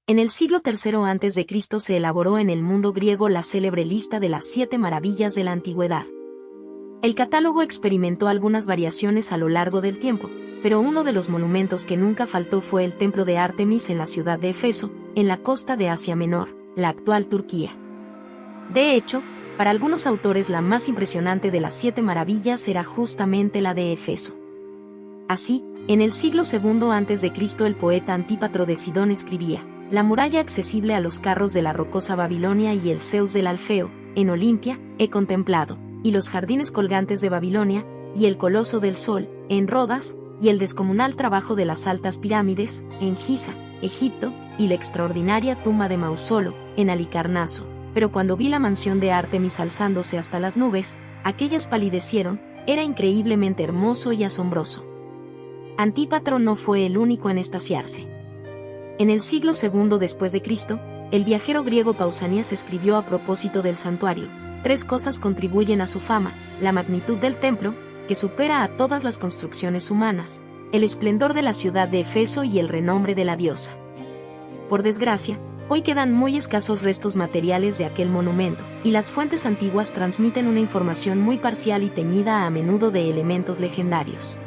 En el siglo III a.C. se elaboró en el mundo griego la célebre lista de las 7 maravillas de la antigüedad. El catálogo experimentó algunas variaciones a lo largo del tiempo, pero uno de los monumentos que nunca faltó fue el templo de Artemis en la ciudad de Éfeso, en la costa de Asia Menor, la actual Turquía. De hecho, para algunos autores la más impresionante de las 7 maravillas era justamente la de Éfeso. Así, en el siglo II a.C. el poeta Antípatro de Sidón escribía: la muralla accesible a los carros de la rocosa Babilonia y el Zeus del Alfeo, en Olimpia, he contemplado, y los jardines colgantes de Babilonia, y el coloso del sol, en Rodas, y el descomunal trabajo de las altas pirámides, en Giza, Egipto, y la extraordinaria tumba de Mausolo, en Halicarnaso. Pero cuando vi la mansión de Artemis alzándose hasta las nubes, aquellas palidecieron, era increíblemente hermoso y asombroso. Antípatro no fue el único en extasiarse. En el siglo II después de Cristo, el viajero griego Pausanias escribió a propósito del santuario: 3 cosas contribuyen a su fama: la magnitud del templo, que supera a todas las construcciones humanas, el esplendor de la ciudad de Éfeso y el renombre de la diosa. Por desgracia, hoy quedan muy escasos restos materiales de aquel monumento, y las fuentes antiguas transmiten una información muy parcial y teñida a menudo de elementos legendarios.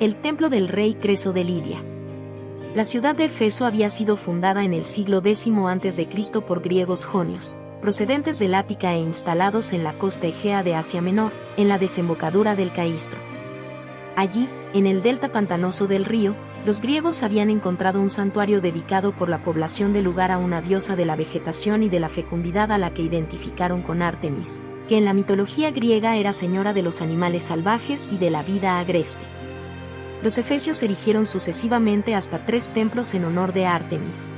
El templo del rey Creso de Lidia. La ciudad de Éfeso había sido fundada en el siglo X a.C. por griegos jonios, procedentes del Ática e instalados en la costa egea de Asia Menor, en la desembocadura del Caistro. Allí, en el delta pantanoso del río, los griegos habían encontrado un santuario dedicado por la población del lugar a una diosa de la vegetación y de la fecundidad a la que identificaron con Artemis, que en la mitología griega era señora de los animales salvajes y de la vida agreste. Los efesios erigieron sucesivamente hasta 3 templos en honor de Artemis.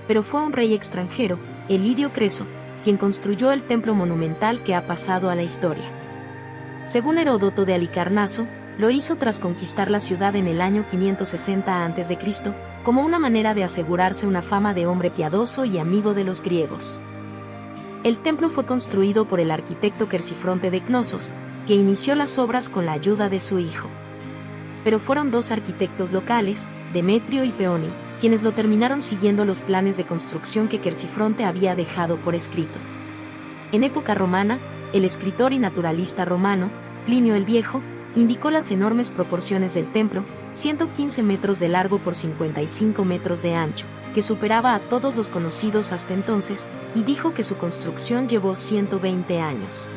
Pero fue un rey extranjero, el lidio Creso, quien construyó el templo monumental que ha pasado a la historia. Según Heródoto de Halicarnaso, lo hizo tras conquistar la ciudad en el año 560 a.C., como una manera de asegurarse una fama de hombre piadoso y amigo de los griegos. El templo fue construido por el arquitecto Quercifronte de Cnosos, que inició las obras con la ayuda de su hijo. Pero fueron 2 arquitectos locales, Demetrio y Peonio, quienes lo terminaron siguiendo los planes de construcción que Quercifronte había dejado por escrito. En época romana, el escritor y naturalista romano, Plinio el Viejo, indicó las enormes proporciones del templo: 115 metros de largo por 55 metros de ancho, que superaba a todos los conocidos hasta entonces, y dijo que su construcción llevó 120 años.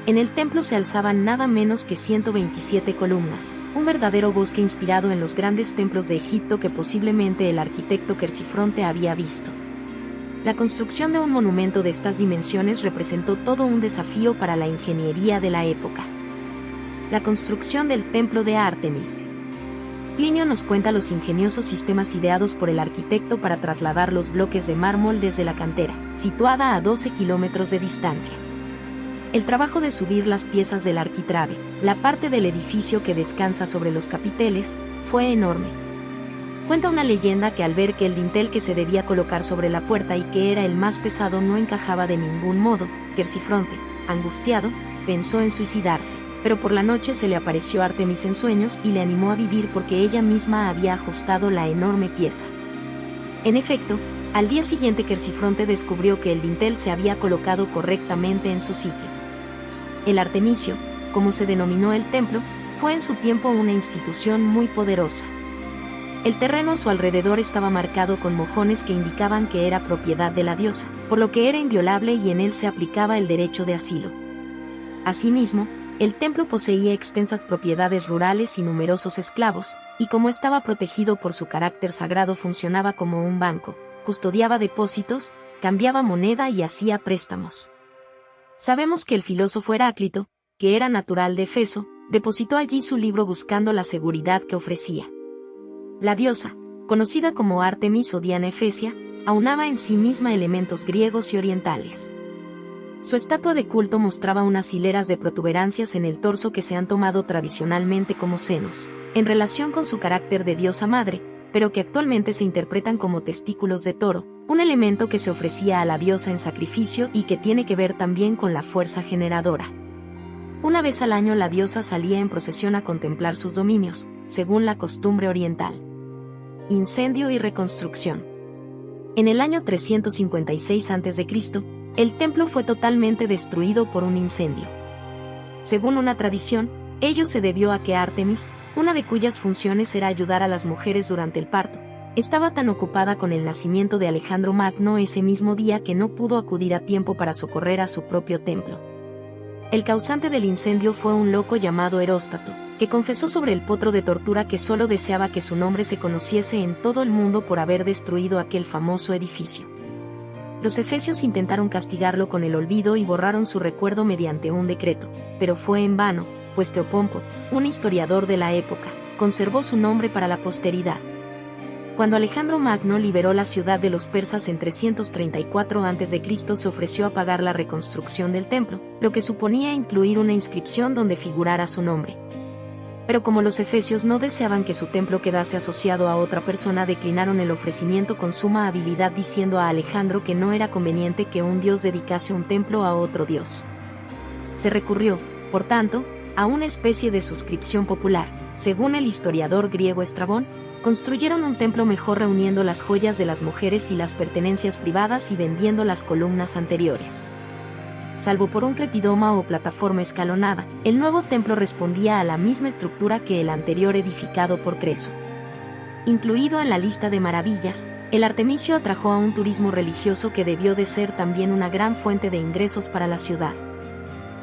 En el templo se alzaban nada menos que 127 columnas, un verdadero bosque inspirado en los grandes templos de Egipto que posiblemente el arquitecto Quercifronte había visto. La construcción de un monumento de estas dimensiones representó todo un desafío para la ingeniería de la época. La construcción del templo de Artemis. Plinio nos cuenta los ingeniosos sistemas ideados por el arquitecto para trasladar los bloques de mármol desde la cantera, situada a 12 kilómetros de distancia. El trabajo de subir las piezas del arquitrabe, la parte del edificio que descansa sobre los capiteles, fue enorme. Cuenta una leyenda que al ver que el dintel que se debía colocar sobre la puerta y que era el más pesado no encajaba de ningún modo, Quercifronte, angustiado, pensó en suicidarse, pero por la noche se le apareció Artemis en sueños y le animó a vivir porque ella misma había ajustado la enorme pieza. En efecto, al día siguiente Quercifronte descubrió que el dintel se había colocado correctamente en su sitio. El Artemisio, como se denominó el templo, fue en su tiempo una institución muy poderosa. El terreno a su alrededor estaba marcado con mojones que indicaban que era propiedad de la diosa, por lo que era inviolable y en él se aplicaba el derecho de asilo. Asimismo, el templo poseía extensas propiedades rurales y numerosos esclavos, y como estaba protegido por su carácter sagrado funcionaba como un banco, custodiaba depósitos, cambiaba moneda y hacía préstamos. Sabemos que el filósofo Heráclito, que era natural de Éfeso, depositó allí su libro buscando la seguridad que ofrecía. La diosa, conocida como Artemis o Diana Efesia, aunaba en sí misma elementos griegos y orientales. Su estatua de culto mostraba unas hileras de protuberancias en el torso que se han tomado tradicionalmente como senos, en relación con su carácter de diosa madre, pero que actualmente se interpretan como testículos de toro, un elemento que se ofrecía a la diosa en sacrificio y que tiene que ver también con la fuerza generadora. Una vez al año la diosa salía en procesión a contemplar sus dominios, según la costumbre oriental. Incendio y reconstrucción. En el año 356 a.C., el templo fue totalmente destruido por un incendio. Según una tradición, ello se debió a que Ártemis, una de cuyas funciones era ayudar a las mujeres durante el parto, estaba tan ocupada con el nacimiento de Alejandro Magno ese mismo día que no pudo acudir a tiempo para socorrer a su propio templo. El causante del incendio fue un loco llamado Heróstato, que confesó sobre el potro de tortura que solo deseaba que su nombre se conociese en todo el mundo por haber destruido aquel famoso edificio. Los efesios intentaron castigarlo con el olvido y borraron su recuerdo mediante un decreto, pero fue en vano, pues Teopompo, un historiador de la época, conservó su nombre para la posteridad. Cuando Alejandro Magno liberó la ciudad de los persas en 334 a.C., se ofreció a pagar la reconstrucción del templo, lo que suponía incluir una inscripción donde figurara su nombre. Pero como los efesios no deseaban que su templo quedase asociado a otra persona, declinaron el ofrecimiento con suma habilidad, diciendo a Alejandro que no era conveniente que un dios dedicase un templo a otro dios. Se recurrió, por tanto, a una especie de suscripción popular. Según el historiador griego Estrabón, construyeron un templo mejor reuniendo las joyas de las mujeres y las pertenencias privadas y vendiendo las columnas anteriores. Salvo por un clepidoma o plataforma escalonada, el nuevo templo respondía a la misma estructura que el anterior edificado por Creso. Incluido en la lista de maravillas, el Artemisio atrajo a un turismo religioso que debió de ser también una gran fuente de ingresos para la ciudad.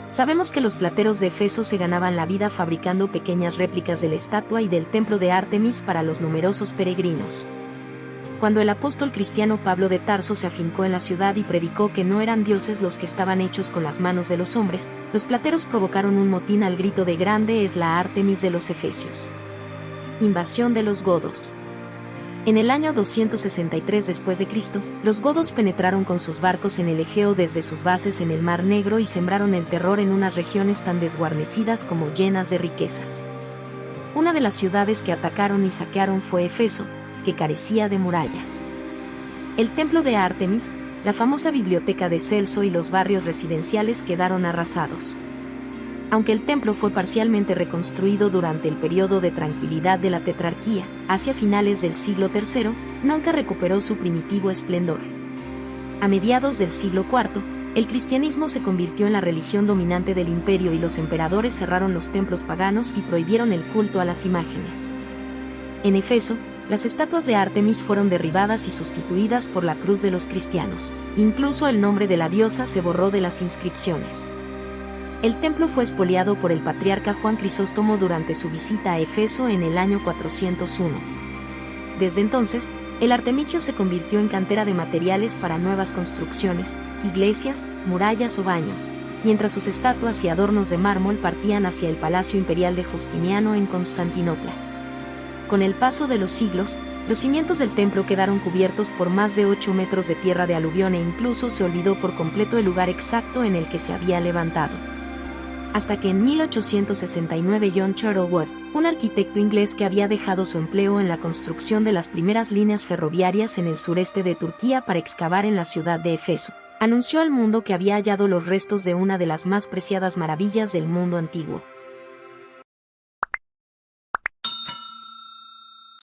Sabemos que los plateros de Éfeso se ganaban la vida fabricando pequeñas réplicas de la estatua y del templo de Ártemis para los numerosos peregrinos. Cuando el apóstol cristiano Pablo de Tarso se afincó en la ciudad y predicó que no eran dioses los que estaban hechos con las manos de los hombres, los plateros provocaron un motín al grito de «Grande es la Ártemis de los Efesios». Invasión de los godos. En el año 263 después de Cristo, los godos penetraron con sus barcos en el Egeo desde sus bases en el Mar Negro y sembraron el terror en unas regiones tan desguarnecidas como llenas de riquezas. Una de las ciudades que atacaron y saquearon fue Éfeso, que carecía de murallas. El templo de Ártemis, la famosa biblioteca de Celso y los barrios residenciales quedaron arrasados. Aunque el templo fue parcialmente reconstruido durante el periodo de tranquilidad de la tetrarquía, hacia finales del siglo III, nunca recuperó su primitivo esplendor. A mediados del siglo IV, el cristianismo se convirtió en la religión dominante del imperio y los emperadores cerraron los templos paganos y prohibieron el culto a las imágenes. En Éfeso, las estatuas de Ártemis fueron derribadas y sustituidas por la cruz de los cristianos. Incluso el nombre de la diosa se borró de las inscripciones. El templo fue expoliado por el patriarca Juan Crisóstomo durante su visita a Éfeso en el año 401. Desde entonces, el Artemisio se convirtió en cantera de materiales para nuevas construcciones, iglesias, murallas o baños, mientras sus estatuas y adornos de mármol partían hacia el Palacio Imperial de Justiniano en Constantinopla. Con el paso de los siglos, los cimientos del templo quedaron cubiertos por más de 8 metros de tierra de aluvión e incluso se olvidó por completo el lugar exacto en el que se había levantado. Hasta que en 1869 John Charleworth, un arquitecto inglés que había dejado su empleo en la construcción de las primeras líneas ferroviarias en el sureste de Turquía para excavar en la ciudad de Éfeso, anunció al mundo que había hallado los restos de una de las más preciadas maravillas del mundo antiguo.